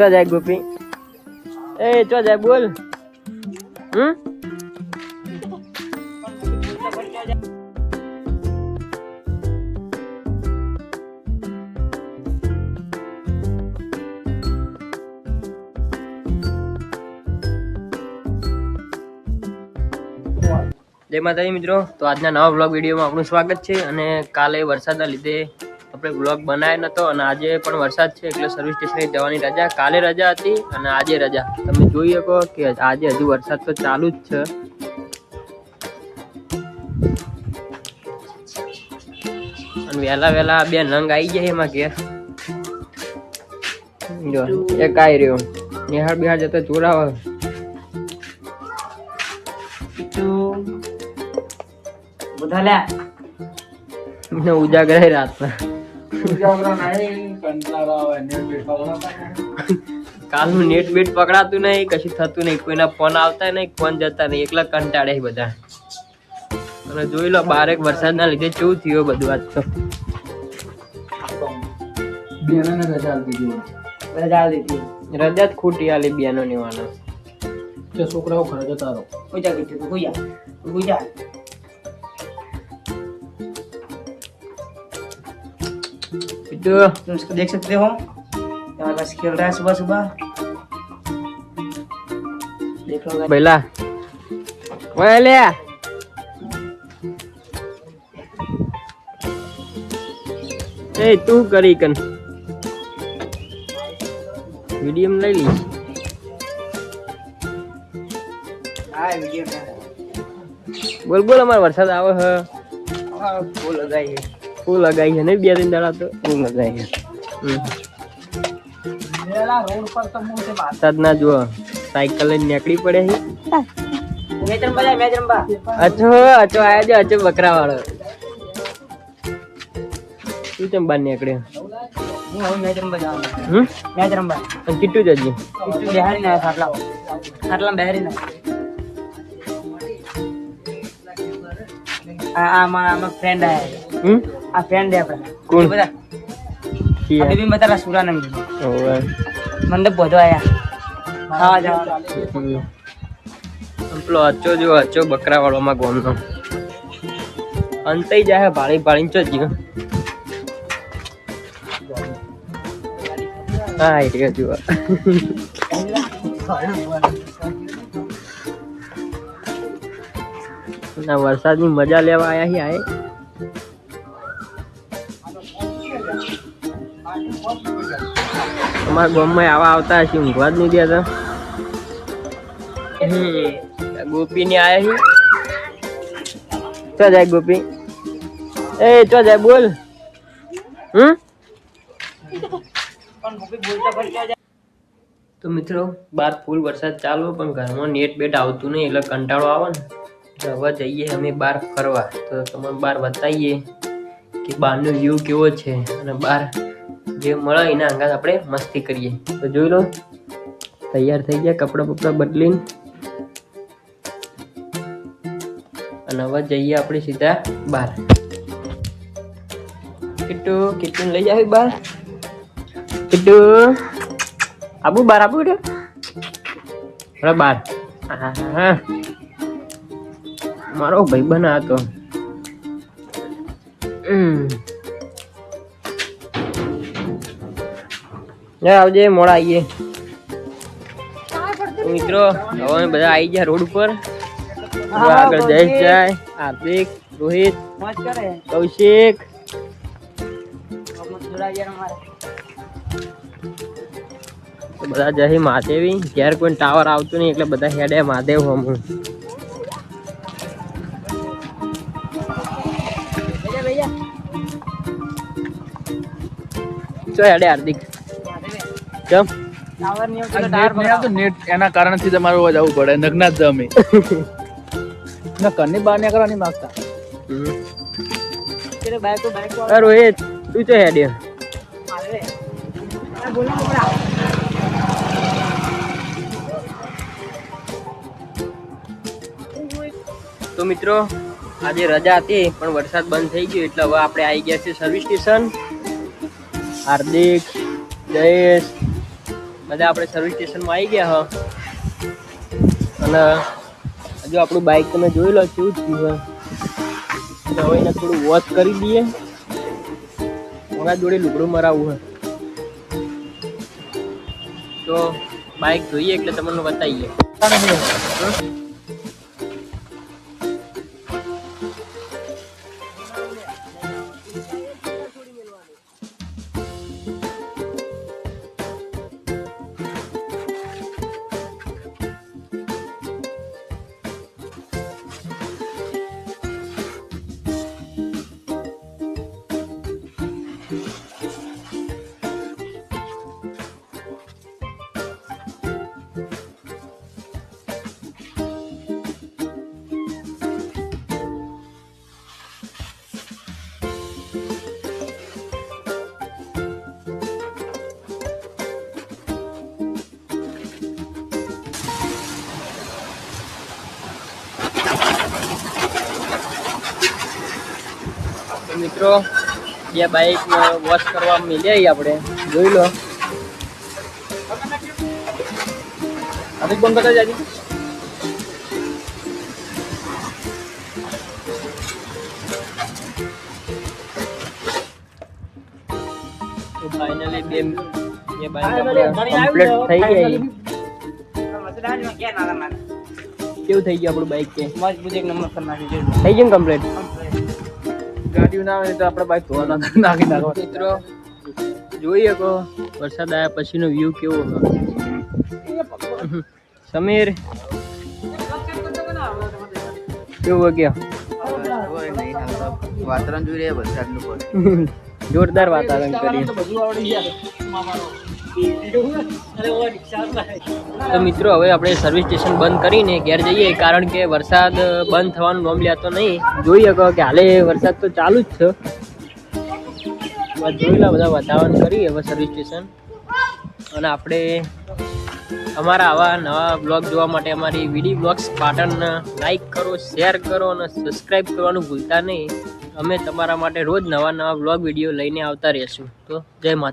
ચો જાય ગોપી ચો જાય બોલ જય માતાજી મિત્રો, તો આજના નવા વ્લોગ વિડીયોમાં આપણું સ્વાગત છે. અને કાલે વરસાદના લીધે આપણે વ્લોગ બનાવ્યો નતો અને આજે પણ વરસાદ છે એટલે સર્વિસ સ્ટેશને જવાની રજા. કાલે રજા હતી અને આજે રજા. તમે જોઈ શકો કે આજે હજુ વરસાદ તો ચાલુ જ છે. અને વહેલા વહેલા બે નંગ આવી જાય એમાં ઘેર. જો એક આવી રહ્યો નિહાળ બિહાર જતો ચોરાવા ઉજાગર રાતના કાલનું નેટ બેટ પકડાતું નહીં, કશું થતું નહીં, કોઈના ફોન આવતા નહીં, ફોન જતા નહીં, એકલા કંટાળે બધા. અને જોઈ લો બારેક વરસાદના લીધે કેવું થયું બધું. આજ તો રજા જ ખોટી આલી બેનો ની વાળા છોકરાઓ ઘરે જતા રહો. तुम इसको देख सकते हो, यहाँ बस खेल रहा है सुबह सुबह. देख लो बेला ले તું કરી કન વિડીયો લઈ લી. બોલ બોલ, અમારે વરસાદ આવે છે. ફૂલ લગાઈ છે ને 2-3 દાડા તો ફૂલ લગાઈ છે. વરસાદ ના જુઓ સાયકલ લઈને નીકળી પડે છે. અચો આયા જો અચો બકરા વાળો. શું ચમ બાર નીકળ્યો? કેટલું જજી ફ્રેન્ડ આ ફ્રેન્ડ કોણ બધા બી બતા સુરા નંગ મંડપ બધો આયા ખાવા જવા. પેલો અચો જો અચો બકરા વાળોમાં ગોમનો અંતઈ જાય ભાળી ભાળી ચો જીવ. હા એ જુઓ ના વરસાદની મજા લેવા આયા હી આય. અમારા ગામમાં આવા આવતા હશે, ઊંઘવા જ નહીં દેતા. ગોપી ને આયા ચો જાય ગોપી ચો જાય બોલ. તો મિત્રો બાર ફૂલ વરસાદ ચાલુ પણ ઘરમાં નેટ બેટ આવતું નહીં એટલે કંટાળો આવે ને. હવે જઈએ અમે બહાર ફરવા, તો તમને બહાર બતાવીએ કે બહારનો વ્યૂ કેવો છે અને બહાર જે મળે એના અંગાત આપણે મસ્તી કરીએ. તો જોઈ લો તૈયાર થઈ ગયા કપડાં બપડા બદલીને અને હવે જઈએ આપણે સીધા બહાર. કેટલું લઈ જાય બહાર? કેટલું આબુ બહાર આબુ બહાર. હા મારો ભાઈ બના હતો. આવજે મોડા આવીએ. મિત્રો હવે બધા આવી ગયા રોડ ઉપર. આગળ જયેશ જાય, હાર્દિક, રોહિત, કૌશિક. બધા જઈ મહાદેવી. ઘેર કોઈ ટાવર આવતું નહીં એટલે બધા હેડે મહાદેવ હમું. ચો હેડે હાર્દિક કેમ નેટ એના કારણથી તમારે જવું પડે. નગ્ના જ અમે ઘરની બહાર નીકળવા નહીં માંગતા. રોહિત તું ચો હેડે? તો મિત્રો આજે રજા હતી પણ વરસાદ બંધ થઈ ગયો એટલે હવે આપણે આવી ગયા છીએ સર્વિસ સ્ટેશન. હાર્દિક, જયેશ, બધા આપણે સર્વિસ સ્ટેશનમાં આવી ગયા અને હજુ આપણું બાઇક તમે જોઈ લો કેવું થયું છે. હવે એને થોડું વોશ કરી દઈએ. મારા જોડે લુગડું મરાવવું તો બાઇક જોઈએ એટલે તમને બતાવીએ. મિત્રો બે બાઇક વોશ કરવા મળ્યા આપણે જોઈ લો. અભી કોણ કરતા જાજી તો ફાઇનલી બે બાઇક કમ્પ્લીટ થઈ ગઈ. કેવું થઈ ગયું આપણું બાઇક કે મજબૂત એક નંબર પર નાખી દીધું. થઈ ગયું કમ્પ્લીટ. ગાડીઓ ના આવે તો આપણે બાઇક ધોવા નાખી નાખો. મિત્રો જોઈ શકો વરસાદ આવ્યા પછીનો વ્યૂ કેવો હોય. સમીર કેવું ગયા વાતાવરણ જોઈ રહ્યા વરસાદનું પણ જોરદાર વાતાવરણ કરીએ. તો મિત્રો હવે આપણે સર્વિસ સ્ટેશન બંધ કરીને ઘેર જઈએ કારણ કે વરસાદ બંધ થવાનું નામ લેતો નહીં. જોઈ શકો કે હાલે વરસાદ તો ચાલુ જ છે. જોઈ લો બધા વાતાવરણ કરીએ હવે સર્વિસ સ્ટેશન. અને આપણે અમારા આવા નવા બ્લોગ જોવા માટે અમારી વીડી બ્લોગ્સ પાટણને લાઈક કરો, શેર કરો અને સબસ્ક્રાઈબ કરવાનું ભૂલતા નહીં. અમે તમારા માટે રોજ નવા બ્લોગ વિડીયો લઈને આવતા રહીશું. તો જય માતા.